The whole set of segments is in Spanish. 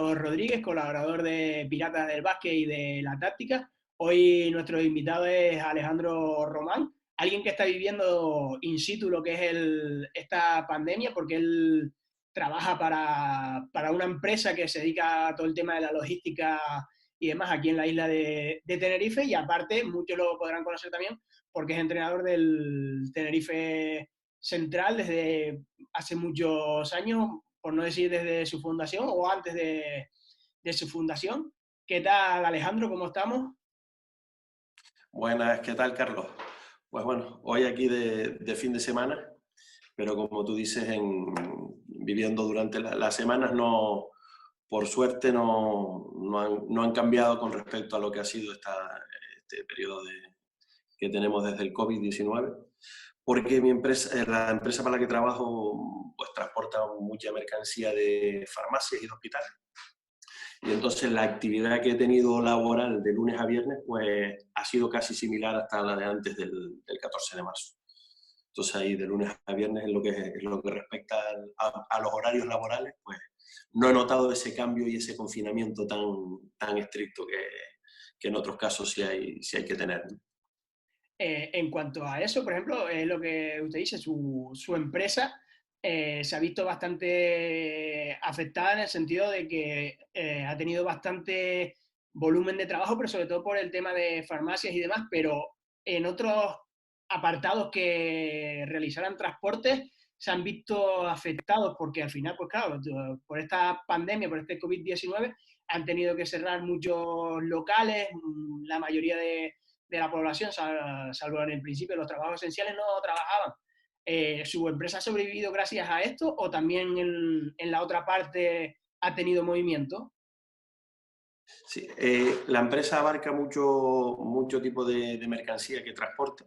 Alejandro Rodríguez, colaborador de Piratas del Básquet y de La Táctica. Hoy nuestro invitado es Alejandro Román, alguien que está viviendo in situ lo que es esta pandemia, porque él trabaja para una empresa que se dedica a todo el tema de la logística y demás aquí en la isla de Tenerife, y aparte, muchos lo podrán conocer también, porque es entrenador del Tenerife Central desde hace muchos años, por no decir desde su fundación o antes de su fundación. ¿Qué tal, Alejandro? ¿Cómo estamos? Buenas, ¿qué tal, Carlos? Pues bueno, hoy aquí de fin de semana, pero como tú dices, viviendo durante las semanas, no, por suerte no han cambiado con respecto a lo que ha sido este periodo que tenemos desde el COVID-19, porque la empresa para la que trabajo, pues transporta mucha mercancía de farmacias y de hospitales. Y entonces la actividad que he tenido laboral de lunes a viernes pues ha sido casi similar hasta la de antes del 14 de marzo. Entonces ahí de lunes a viernes es lo que respecta a los horarios laborales, pues no he notado ese cambio y ese confinamiento tan estricto que en otros casos sí hay que tener, ¿no? En cuanto a eso, por ejemplo, es lo que usted dice, su empresa se ha visto bastante afectada en el sentido de que ha tenido bastante volumen de trabajo, pero sobre todo por el tema de farmacias y demás, pero en otros apartados que realizaran transportes se han visto afectados porque al final, pues claro, por esta pandemia, por este COVID-19, han tenido que cerrar muchos locales, la mayoría de la población, salvo en el principio los trabajos esenciales, no trabajaban. ¿Su empresa ha sobrevivido gracias a esto o también en la otra parte ha tenido movimiento? Sí, la empresa abarca mucho tipo de mercancía que transporta,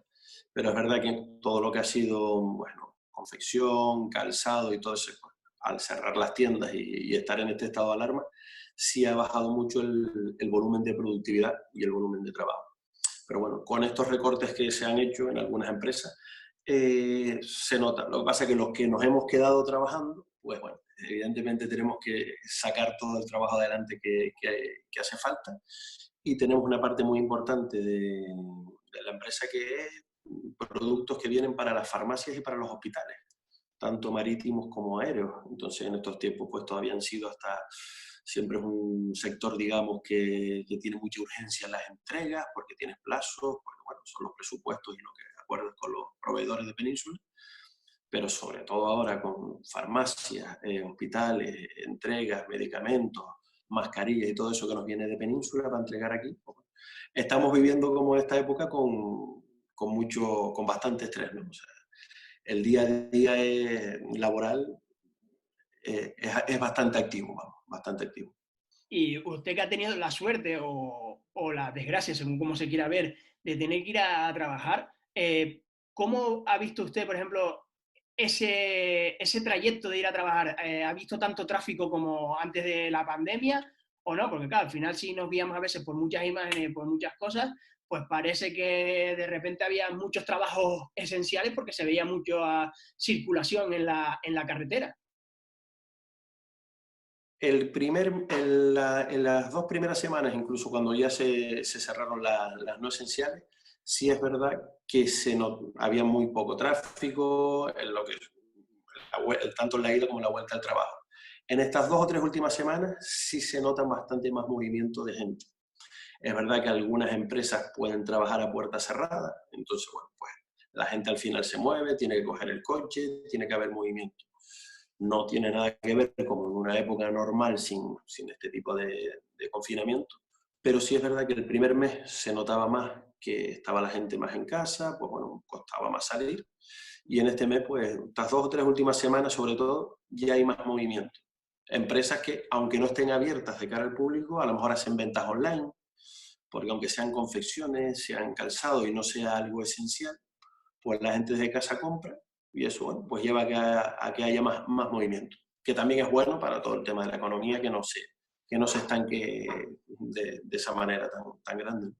pero es verdad que todo lo que ha sido, bueno, confección, calzado y todo eso, pues, al cerrar las tiendas y estar en este estado de alarma, sí ha bajado mucho el volumen de productividad y el volumen de trabajo. Pero bueno, con estos recortes que se han hecho en algunas empresas, se nota. Lo que pasa es que los que nos hemos quedado trabajando, pues bueno, evidentemente tenemos que sacar todo el trabajo adelante que hace falta, y tenemos una parte muy importante de la empresa que es productos que vienen para las farmacias y para los hospitales, tanto marítimos como aéreos. Entonces, en estos tiempos, pues todavía han sido siempre es un sector, digamos, que tiene mucha urgencia en las entregas, porque tienes plazos, porque bueno, son los presupuestos y lo que acuerdas con los proveedores de Península, pero sobre todo ahora con farmacias, hospitales, entregas, medicamentos, mascarillas y todo eso que nos viene de Península para entregar aquí. Pues, estamos viviendo como esta época con bastante estrés, ¿no? O sea, el día a día laboral es bastante activo, vamos, bastante activo. Y usted que ha tenido la suerte o la desgracia, según cómo se quiera ver, de tener que ir a trabajar, ¿cómo ha visto usted, por ejemplo, ese trayecto de ir a trabajar? ¿Ha visto tanto tráfico como antes de la pandemia o no? Porque claro, al final si nos guiamos a veces por muchas imágenes, por muchas cosas, pues parece que de repente había muchos trabajos esenciales porque se veía mucha circulación en la carretera. En las dos primeras semanas, incluso cuando ya se cerraron las no esenciales, sí es verdad que había muy poco tráfico, tanto en la ida como en la vuelta al trabajo. En estas 2 o 3 últimas semanas sí se nota bastante más movimiento de gente. Es verdad que algunas empresas pueden trabajar a puerta cerrada, entonces, bueno, pues la gente al final se mueve, tiene que coger el coche, tiene que haber movimiento. No tiene nada que ver como en una época normal sin este tipo de confinamiento, pero sí es verdad que el primer mes se notaba más que estaba la gente más en casa, pues bueno, costaba más salir, y en este mes, pues estas 2 o 3 últimas semanas sobre todo, ya hay más movimiento. Empresas que, aunque no estén abiertas de cara al público, a lo mejor hacen ventas online, porque aunque sean confecciones, sean calzado y no sea algo esencial, pues la gente desde casa compra, y eso, bueno, pues lleva a que haya más movimiento, que también es bueno para todo el tema de la economía, que no se estanque de esa manera tan grande.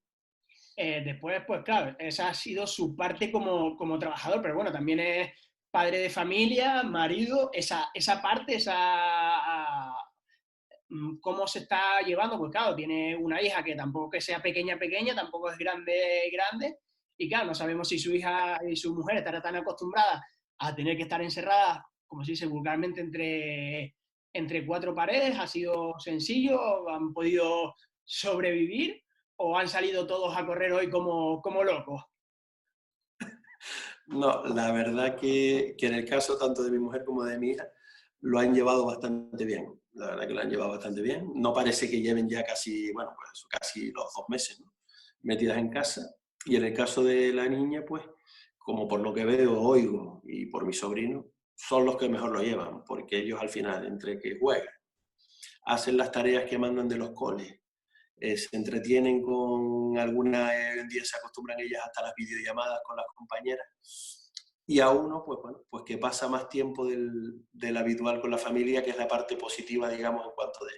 Después, pues claro, esa ha sido su parte como trabajador, pero bueno, también es padre de familia, marido, esa parte, cómo se está llevando, pues claro, tiene una hija que tampoco que sea pequeña, pequeña, tampoco es grande, grande, y claro, no sabemos si su hija y su mujer estarán tan acostumbradas a tener que estar encerradas, como se dice vulgarmente, entre cuatro paredes. ¿Ha sido sencillo? ¿Han podido sobrevivir? ¿O han salido todos a correr hoy como locos? No, la verdad que en el caso tanto de mi mujer como de mi hija, lo han llevado bastante bien. La verdad que lo han llevado bastante bien. No parece que lleven ya casi, bueno, pues eso, casi los 2 meses, ¿no?, metidas en casa. Y en el caso de la niña, pues, como por lo que veo, oigo, y por mi sobrino, son los que mejor lo llevan, porque ellos al final, entre que juegan, hacen las tareas que mandan de los coles, se entretienen con alguna, hoy en día se acostumbran ellas hasta las videollamadas con las compañeras, y a uno, pues bueno, pues que pasa más tiempo del habitual con la familia, que es la parte positiva, digamos, en cuanto de,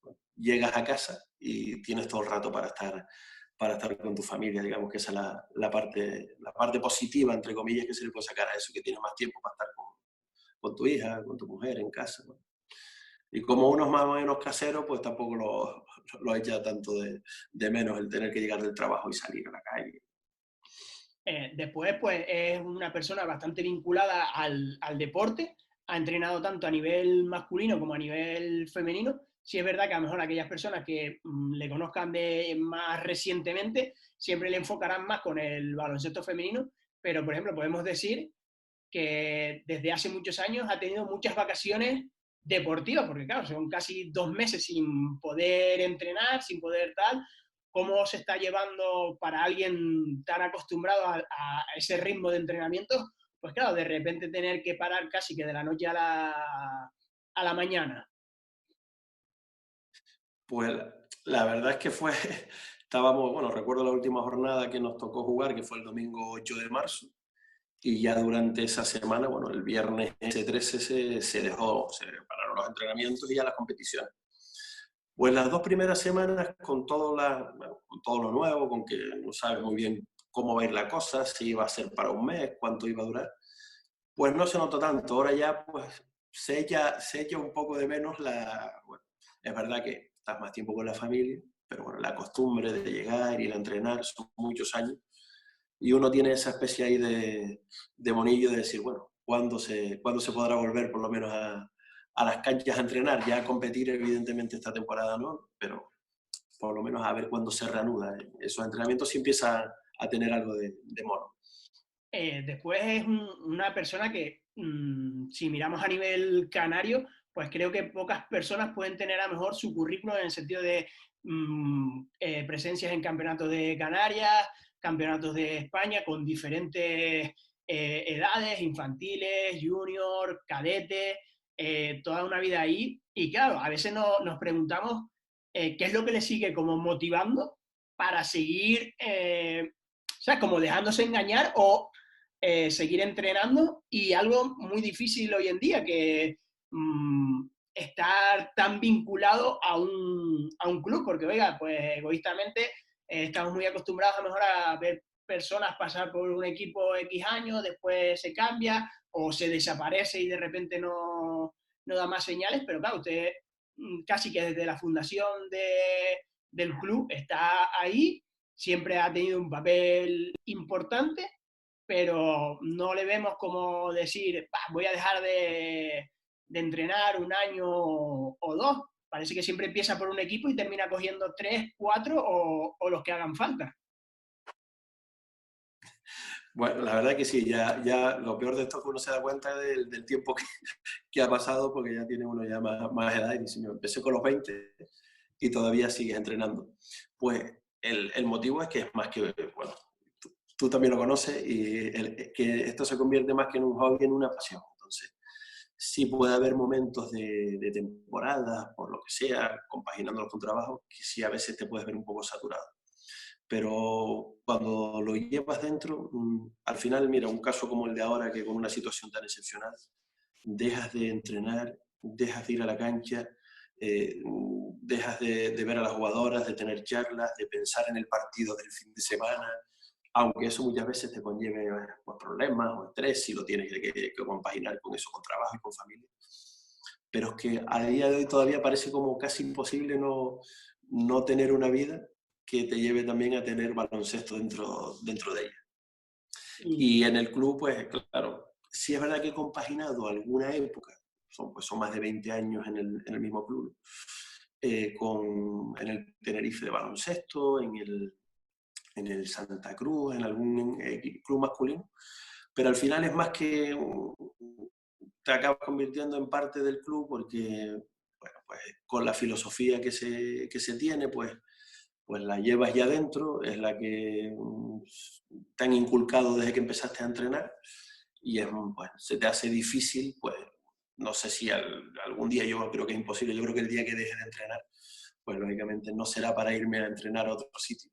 bueno, llegas a casa y tienes todo el rato para estar con tu familia, digamos que esa es la parte positiva, entre comillas, que se le puede sacar a eso, que tienes más tiempo para estar con tu hija, con tu mujer en casa, ¿no? Y como uno es más o menos casero, pues tampoco lo echa tanto de menos el tener que llegar del trabajo y salir a la calle. Después, pues es una persona bastante vinculada al deporte, ha entrenado tanto a nivel masculino como a nivel femenino. Sí es verdad que a lo mejor aquellas personas que le conozcan de más recientemente siempre le enfocarán más con el baloncesto femenino, pero por ejemplo podemos decir que desde hace muchos años ha tenido muchas vacaciones deportivas, porque claro, son casi 2 meses sin poder entrenar, sin poder tal. ¿Cómo se está llevando para alguien tan acostumbrado a ese ritmo de entrenamiento? Pues claro, de repente tener que parar casi que de la noche a la mañana. Pues la verdad es que fue, estábamos, bueno, recuerdo la última jornada que nos tocó jugar, que fue el domingo 8 de marzo, y ya durante esa semana, bueno, el viernes ese 13 se dejó, se pararon los entrenamientos y ya las competiciones. Pues las 2 primeras semanas bueno, con todo lo nuevo, con que no sabes muy bien cómo va a ir la cosa, si iba a ser para un mes, cuánto iba a durar, pues no se notó tanto. Ahora ya pues se echa un poco de menos bueno, es verdad que estás más tiempo con la familia, pero bueno, la costumbre de llegar, ir a entrenar, son muchos años, y uno tiene esa especie ahí de monillo de decir, bueno, ¿cuándo se podrá volver por lo menos a las canchas a entrenar? Ya a competir, evidentemente, esta temporada no, pero por lo menos a ver cuándo se reanuda. Esos entrenamientos sí empiezan a tener algo de mono. Después es una persona que, si miramos a nivel canario, pues creo que pocas personas pueden tener a lo mejor su currículum en el sentido de presencias en campeonatos de Canarias, campeonatos de España con diferentes edades, infantiles, junior, cadete, toda una vida ahí. Y claro, a veces nos preguntamos qué es lo que le sigue como motivando para seguir, ¿sabes? Como dejándose engañar o seguir entrenando, y algo muy difícil hoy en día, que estar tan vinculado a un club, porque oiga, pues egoístamente estamos muy acostumbrados a lo mejor a ver personas pasar por un equipo X años, después se cambia o se desaparece y de repente no da más señales, pero claro, usted casi que desde la fundación del club está ahí, siempre ha tenido un papel importante, pero no le vemos como decir, voy a dejar de entrenar un año o dos. Parece que siempre empieza por un equipo y termina cogiendo tres, cuatro o los que hagan falta. Bueno, la verdad que sí, ya lo peor de esto es que uno se da cuenta del tiempo que ha pasado, porque ya tiene uno ya más edad y dice, yo empecé con los 20 y todavía sigues entrenando. Pues el motivo es que es más que, bueno, tú también lo conoces, y que esto se convierte más que en un hobby, en una pasión. Entonces, sí puede haber momentos de temporada, por lo que sea, compaginándolo con trabajo, que sí a veces te puedes ver un poco saturado. Pero cuando lo llevas dentro, al final, mira, un caso como el de ahora, que con una situación tan excepcional, dejas de entrenar, dejas de ir a la cancha, dejas de ver a las jugadoras, de tener charlas, de pensar en el partido del fin de semana, aunque eso muchas veces te conlleve pues, problemas o estrés si lo tienes que compaginar con eso, con trabajo y con familia. pero es que a día de hoy todavía parece como casi imposible no tener una vida que te lleve también a tener baloncesto dentro de ella. Y Y en el club, pues claro, sí es verdad que he compaginado alguna época, son más de 20 años en el mismo club, en el Tenerife de baloncesto, en el Santa Cruz, en algún club masculino, pero al final es más que te acabas convirtiendo en parte del club porque, bueno, pues con la filosofía que se tiene, pues la llevas ya dentro, es la que te han inculcado desde que empezaste a entrenar y bueno, se te hace difícil, pues no sé si algún día, yo creo que es imposible, yo creo que el día que deje de entrenar, pues lógicamente no será para irme a entrenar a otro sitio,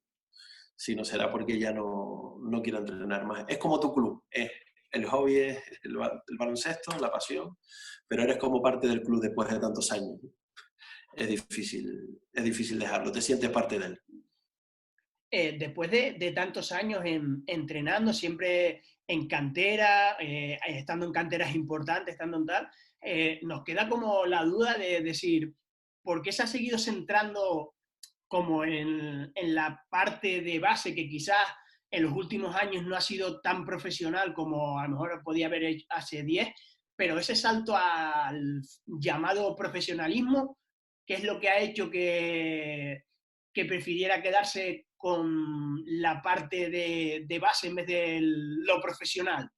sino será porque ya no quiero entrenar más. Es como tu club, el hobby es el baloncesto, la pasión, pero eres como parte del club después de tantos años. Es difícil dejarlo, te sientes parte de él. después de tantos años entrenando, siempre en cantera, estando en canteras importantes, estando en tal, nos queda como la duda de decir, ¿por qué se ha seguido centrando como en la parte de base que quizás en los últimos años no ha sido tan profesional como a lo mejor podía haber hecho hace 10, pero ese salto al llamado profesionalismo, ¿qué es lo que ha hecho que prefiriera quedarse con la parte de base en vez de lo profesional?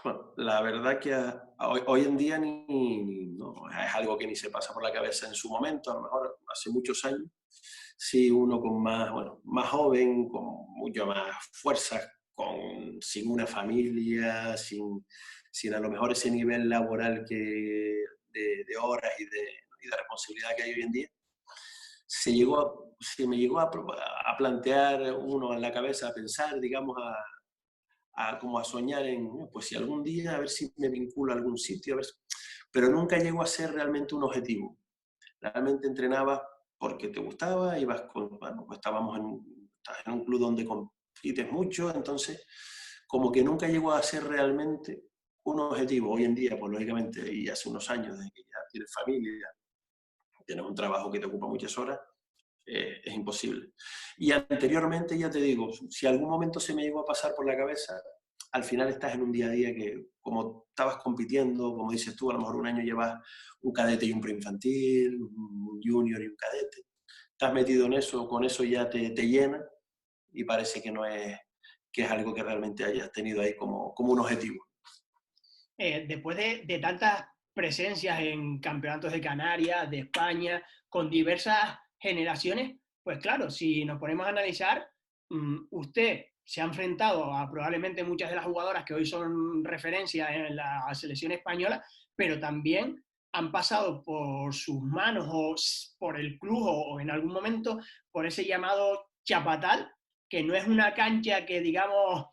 Bueno, la verdad que hoy en día no, es algo que ni se pasa por la cabeza en su momento, a lo mejor hace muchos años, sí uno con más, bueno, más joven, con mucho más fuerza, sin una familia, sin a lo mejor ese nivel laboral de horas y de responsabilidad que hay hoy en día, se me llegó a plantear uno en la cabeza, a pensar, digamos, como a soñar pues si algún día, a ver si me vinculo a algún sitio, pero nunca llegó a ser realmente un objetivo. Realmente entrenabas porque te gustaba, bueno, pues estás en un club donde compites mucho, entonces como que nunca llegó a ser realmente un objetivo. Hoy en día, pues lógicamente, y hace unos años, desde que ya tienes familia, tienes un trabajo que te ocupa muchas horas, es imposible. Y anteriormente, ya te digo, si algún momento se me llegó a pasar por la cabeza, al final estás en un día a día que, como estabas compitiendo, como dices tú, a lo mejor un año llevas un cadete y un preinfantil, un junior y un cadete, estás metido en eso, con eso ya te llena y parece que es algo que realmente hayas tenido ahí como un objetivo. Después de tantas presencias en campeonatos de Canarias, de España, con diversas generaciones, pues claro, si nos ponemos a analizar, usted se ha enfrentado a probablemente muchas de las jugadoras que hoy son referencias en la selección española, pero también han pasado por sus manos o por el club o en algún momento por ese llamado chapatal, que no es una cancha que digamos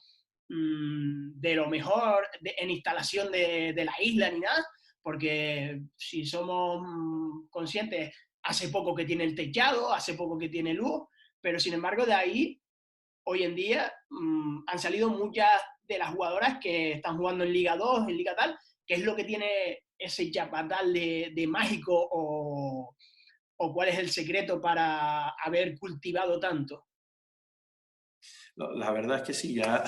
de lo mejor en instalación de la isla ni nada, porque si somos conscientes, hace poco que tiene el techado, hace poco que tiene luz, pero sin embargo de ahí, hoy en día, han salido muchas de las jugadoras que están jugando en Liga 2, en Liga tal, que es lo que tiene ese chapatal de mágico o cuál es el secreto para haber cultivado tanto. La verdad es que sí, ya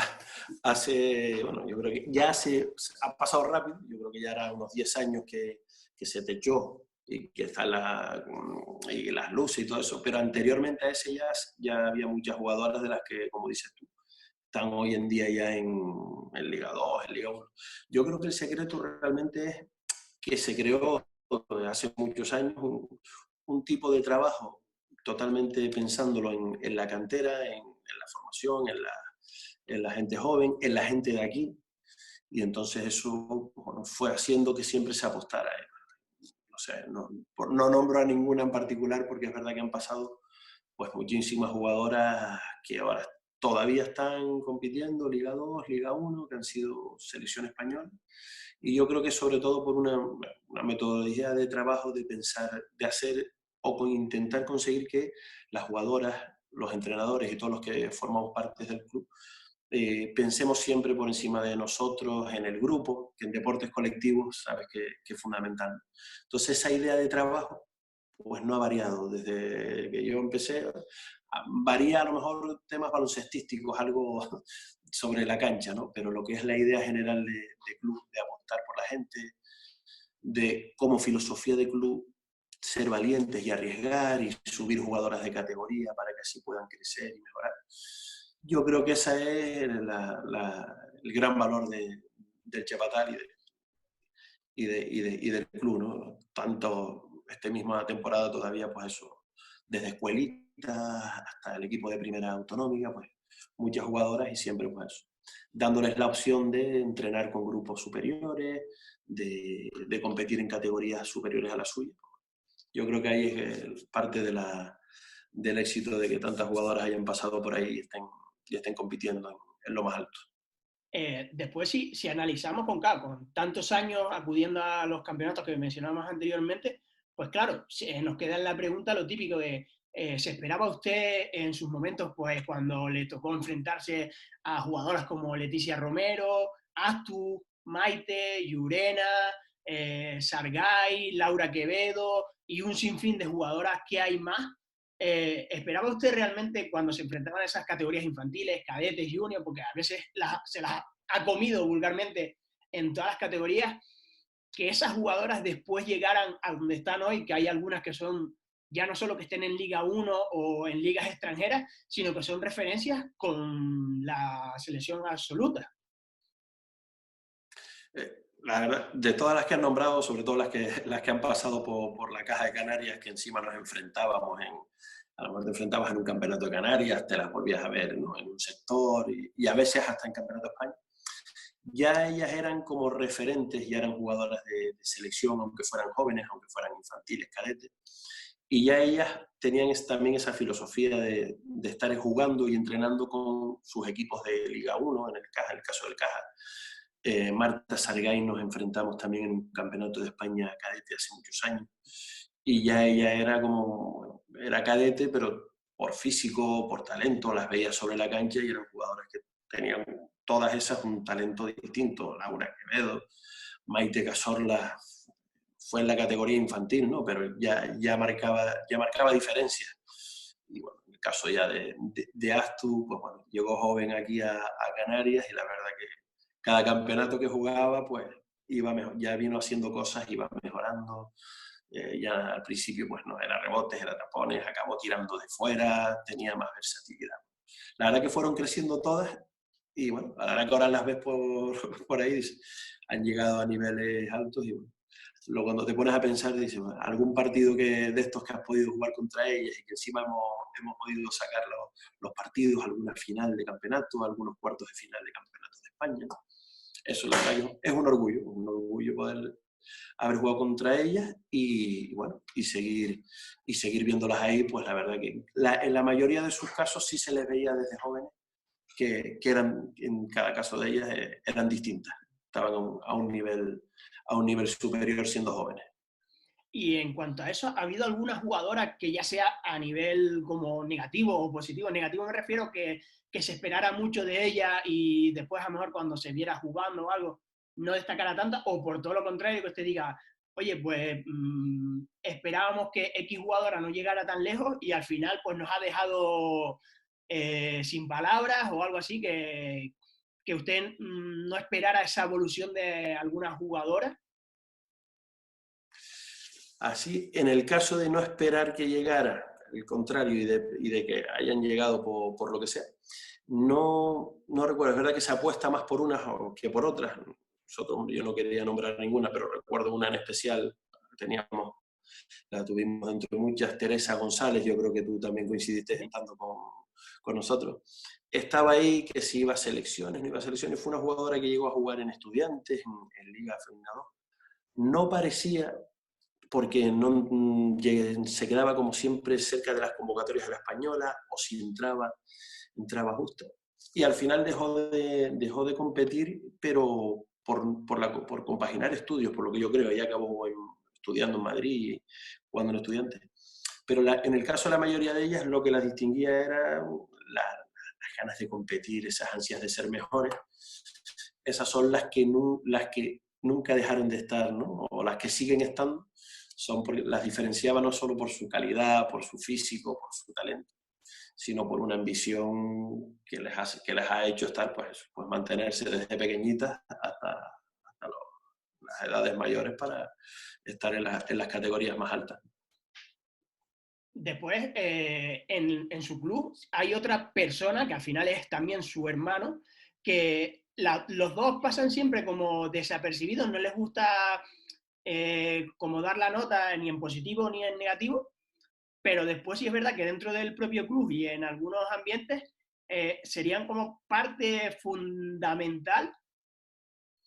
bueno, yo creo que ha pasado rápido, yo creo que ya era unos 10 años que se techó y que están y las luces y todo eso, pero anteriormente a ese ya había muchas jugadoras de las que, como dices tú, están hoy en día ya en Liga 2, en Liga 1. Yo creo que el secreto realmente es que se creó hace muchos años un tipo de trabajo totalmente pensándolo en la cantera, en la formación, en la gente joven, en la gente de aquí. Y entonces eso, bueno, fue haciendo que siempre se apostara. No sé, no nombro a ninguna en particular porque es verdad que han pasado pues muchísimas jugadoras que ahora todavía están compitiendo, Liga 2, Liga 1, que han sido selección española. Y yo creo que sobre todo por una metodología de trabajo, de pensar, de hacer o con intentar conseguir que las jugadoras, los entrenadores y todos los que formamos parte del club pensemos siempre por encima de nosotros, en el grupo, que en deportes colectivos sabes que es fundamental. Entonces esa idea de trabajo pues no ha variado desde que yo empecé. Varía a lo mejor temas baloncestísticos, algo sobre la cancha, ¿no? Pero lo que es la idea general de club, de apostar por la gente, de como filosofía de club ser valientes y arriesgar y subir jugadoras de categoría para que así puedan crecer y mejorar. Yo creo que ese es el gran valor del Chapatal y del club, ¿no? Tanto esta misma temporada todavía, pues eso, desde escuelitas hasta el equipo de primera autonómica, pues muchas jugadoras y siempre pues eso, dándoles la opción de entrenar con grupos superiores, de competir en categorías superiores a la suya. Yo creo que ahí es parte del éxito de que tantas jugadoras hayan pasado por ahí y estén compitiendo en lo más alto. Después, si analizamos con tantos años acudiendo a los campeonatos que mencionábamos anteriormente, pues claro, nos queda en la pregunta lo típico de, ¿se esperaba usted en sus momentos, pues cuando le tocó enfrentarse a jugadoras como Leticia Romero, Astu, Maite, Llurena, Sargay, Laura Quevedo y un sinfín de jugadoras que hay más? ¿Esperaba usted realmente cuando se enfrentaban a esas categorías infantiles, cadetes, junior, porque a veces se las ha comido vulgarmente en todas las categorías, que esas jugadoras después llegaran a donde están hoy, que hay algunas que son ya no solo que estén en Liga 1 o en ligas extranjeras, sino que son referencias con la selección absoluta? La verdad, de todas las que han nombrado, sobre todo las que han pasado por la Caja de Canarias, que encima nos enfrentábamos a lo mejor te enfrentabas en un campeonato de Canarias, te las volvías a ver, ¿no?, en un sector y a veces hasta en Campeonato de España. Ya ellas eran como referentes, ya eran jugadoras de selección, aunque fueran jóvenes, aunque fueran infantiles, cadetes. Y ya ellas tenían también esa filosofía de estar jugando y entrenando con sus equipos de Liga 1, en el caso del Caja. Marta Sargay nos enfrentamos también en un campeonato de España cadete hace muchos años. Y ya ella era como, era cadete, pero por físico, por talento, las veía sobre la cancha y eran jugadoras que tenían todas esas un talento distinto. Laura Quevedo, Maite Cazorla fue en la categoría infantil, ¿no? Pero ya marcaba diferencias. Y bueno, en el caso ya de Astu, pues bueno, llegó joven aquí a Canarias y la verdad que cada campeonato que jugaba, pues iba mejor, ya vino haciendo cosas, iba mejorando. Ya al principio pues no era rebotes, era tapones, acabó tirando de fuera, tenía más versatilidad. La verdad que fueron creciendo todas y bueno, a la verdad que ahora las ves por ahí, han llegado a niveles altos y bueno, luego cuando te pones a pensar, dices, bueno, algún partido de estos que has podido jugar contra ellas y que encima hemos podido sacar los partidos, alguna final de campeonato, algunos cuartos de final de campeonatos de España. Eso la verdad que es un orgullo poder haber jugado contra ellas y bueno, y seguir viéndolas ahí, pues la verdad que en la mayoría de sus casos sí se les veía desde jóvenes que eran, en cada caso de ellas, eran distintas, estaban a un nivel superior siendo jóvenes. Y en cuanto a eso, ¿ha habido alguna jugadora que ya sea a nivel como negativo o positivo? Negativo me refiero que se esperara mucho de ella y después a lo mejor cuando se viera jugando o algo no destacara tanto, o por todo lo contrario que usted diga, oye, pues esperábamos que X jugadora no llegara tan lejos y al final pues nos ha dejado sin palabras o algo así, que usted no esperara esa evolución de alguna jugadora. Así, en el caso de no esperar que llegara, al contrario, y de que hayan llegado por lo que sea, no recuerdo. Es verdad que se apuesta más por unas que por otras. Yo no quería nombrar ninguna, pero recuerdo una en especial. La tuvimos dentro de muchas, Teresa González, yo creo que tú también coincidiste estando con nosotros. Estaba ahí que si iba a selecciones, no iba a selecciones, fue una jugadora que llegó a jugar en Estudiantes, en Liga Femenina 2. No parecía, porque no, se quedaba como siempre cerca de las convocatorias de la española, o si entraba justo. Y al final dejó de competir, pero por compaginar estudios, por lo que yo creo, ella acabó estudiando en Madrid y jugando en Estudiantes. Pero en el caso de la mayoría de ellas, lo que las distinguía era la ganas de competir, esas ansias de ser mejores, esas son las que nunca dejaron de estar, ¿no? O las que siguen estando, las diferenciaba no solo por su calidad, por su físico, por su talento, sino por una ambición que les ha hecho estar, pues mantenerse desde pequeñitas hasta las edades mayores para estar en las categorías más altas. Después, en su club hay otra persona que al final es también su hermano, que los dos pasan siempre como desapercibidos, no les gusta como dar la nota ni en positivo ni en negativo, pero después sí es verdad que dentro del propio club y en algunos ambientes serían como parte fundamental.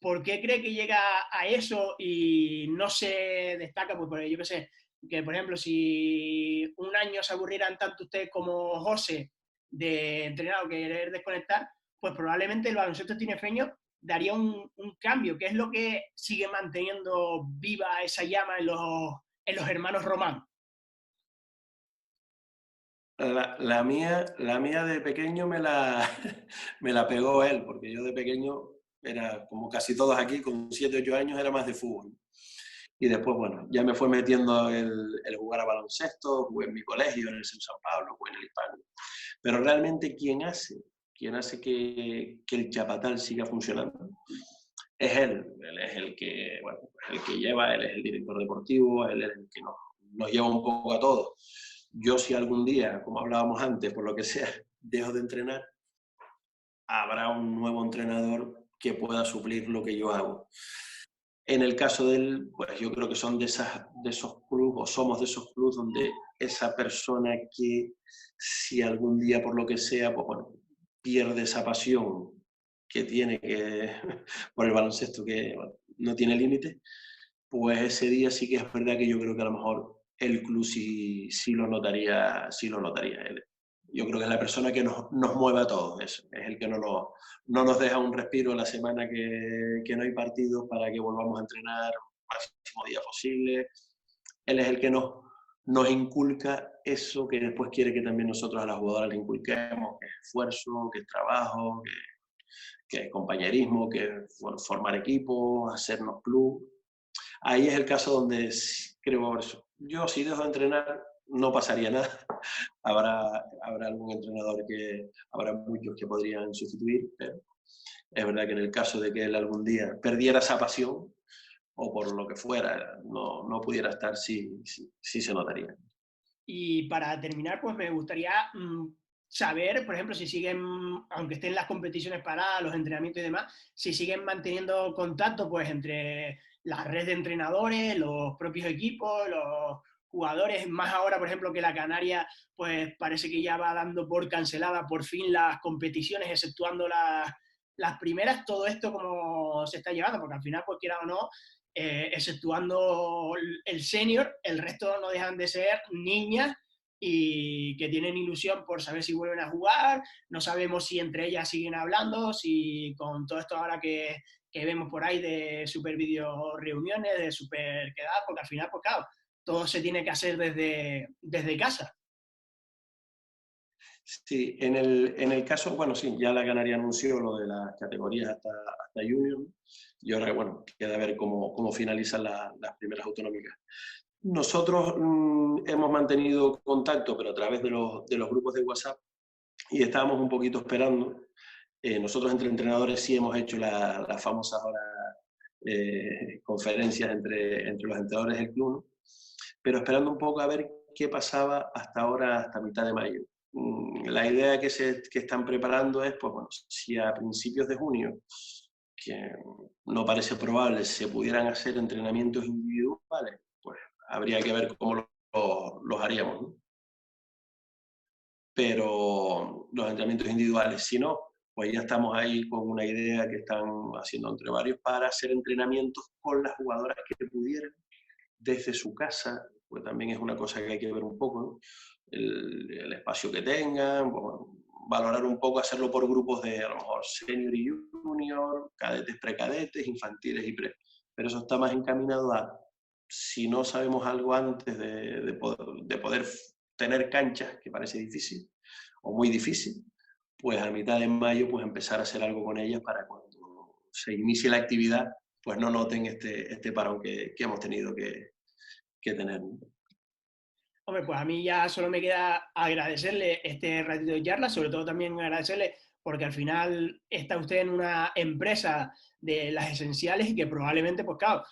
¿Por qué cree que llega a eso y no se destaca? Pues yo qué sé, que por ejemplo, si un año se aburrieran tanto usted como José de entrenar o querer desconectar, pues probablemente el baloncesto tinefeño daría un cambio, que es lo que sigue manteniendo viva esa llama en los hermanos Román. La mía de pequeño me la pegó él, porque yo de pequeño era, como casi todos aquí, con 7 o 8 años era más de fútbol. Y después, bueno, ya me fue metiendo el jugar a baloncesto, jugué en mi colegio, en el CEU San Pablo, jugué en el Hispano. Pero realmente quien hace que el Chapatal siga funcionando es él. Él es el que, bueno, el que lleva, él es el director deportivo, él es el que nos lleva un poco a todos. Yo, si algún día, como hablábamos antes, por lo que sea, dejo de entrenar, habrá un nuevo entrenador que pueda suplir lo que yo hago. En el caso de él, pues yo creo que son de esos clubes, o somos de esos clubes donde esa persona que, si algún día por lo que sea, pues bueno, pierde esa pasión que tiene por el baloncesto, que bueno, no tiene límite, pues ese día sí que es verdad que yo creo que a lo mejor el club sí lo notaría, él. Yo creo que es la persona que nos mueve a todos, es el que no nos deja un respiro la semana que no hay partidos para que volvamos a entrenar el máximo día posible. Él es el que nos inculca eso que después quiere que también nosotros a las jugadoras le inculquemos, que es esfuerzo, que es trabajo, que es compañerismo, que es formar equipos, hacernos club. Ahí es el caso donde creo eso. Yo, si dejo de entrenar, no pasaría nada. Habrá algún entrenador habrá muchos que podrían sustituir, pero es verdad que en el caso de que él algún día perdiera esa pasión, o por lo que fuera, no pudiera estar, sí se notaría. Y para terminar, pues me gustaría saber, por ejemplo, si siguen, aunque estén las competiciones paradas, los entrenamientos y demás, si siguen manteniendo contacto pues entre la red de entrenadores, los propios equipos, los jugadores, más ahora, por ejemplo, que la Canaria, pues parece que ya va dando por cancelada por fin las competiciones, exceptuando las primeras, todo esto como se está llevando, porque al final, pues quiera o no, exceptuando el senior, el resto no dejan de ser niñas y que tienen ilusión por saber si vuelven a jugar, no sabemos si entre ellas siguen hablando, si con todo esto ahora que vemos por ahí de super video reuniones, de super quedadas, porque al final, pues claro, todo se tiene que hacer desde casa. Sí, en el caso, bueno, sí, ya la Canaria anunció lo de las categorías hasta junior, y ahora, bueno, queda ver cómo finalizan las primeras autonómicas. Nosotros hemos mantenido contacto, pero a través de los grupos de WhatsApp, y estábamos un poquito esperando. Nosotros entre entrenadores sí hemos hecho las famosas ahora conferencias entre los entrenadores del club, ¿no? Pero esperando un poco a ver qué pasaba hasta ahora, hasta mitad de mayo. La idea que están preparando es, pues bueno, si a principios de junio, que no parece probable, se pudieran hacer entrenamientos individuales, pues habría que ver cómo los haríamos, ¿no? Pero los entrenamientos individuales, si no, pues ya estamos ahí con una idea que están haciendo entre varios para hacer entrenamientos con las jugadoras que pudieran desde su casa, pues también es una cosa que hay que ver un poco, ¿no? El espacio que tengan, bueno, valorar un poco, hacerlo por grupos de a lo mejor senior y junior, cadetes, precadetes, infantiles y pre. Pero eso está más encaminado a, si no sabemos algo antes de poder tener canchas, que parece difícil, o muy difícil, pues a mitad de mayo, pues empezar a hacer algo con ellas para cuando se inicie la actividad, pues no noten este parón que hemos tenido que tener, ¿no? Hombre, pues a mí ya solo me queda agradecerle este ratito de charla, sobre todo también agradecerle porque al final está usted en una empresa de las esenciales y que probablemente, pues claro,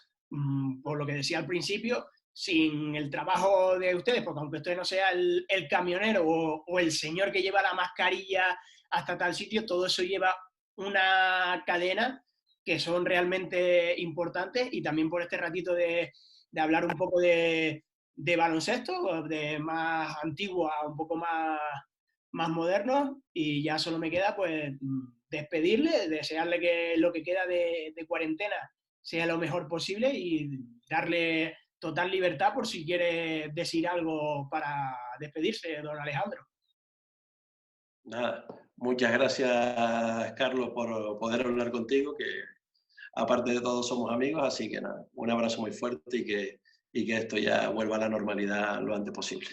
por lo que decía al principio, sin el trabajo de ustedes, porque aunque usted no sea el camionero o el señor que lleva la mascarilla hasta tal sitio, todo eso lleva una cadena que son realmente importantes y también por este ratito de hablar un poco de baloncesto, de más antiguo a un poco más moderno, y ya solo me queda pues despedirle, desearle que lo que queda de cuarentena sea lo mejor posible y darle total libertad por si quiere decir algo para despedirse, don Alejandro. Nada, muchas gracias, Carlos, por poder hablar contigo, que aparte de todo somos amigos, así que nada, un abrazo muy fuerte y que esto ya vuelva a la normalidad lo antes posible.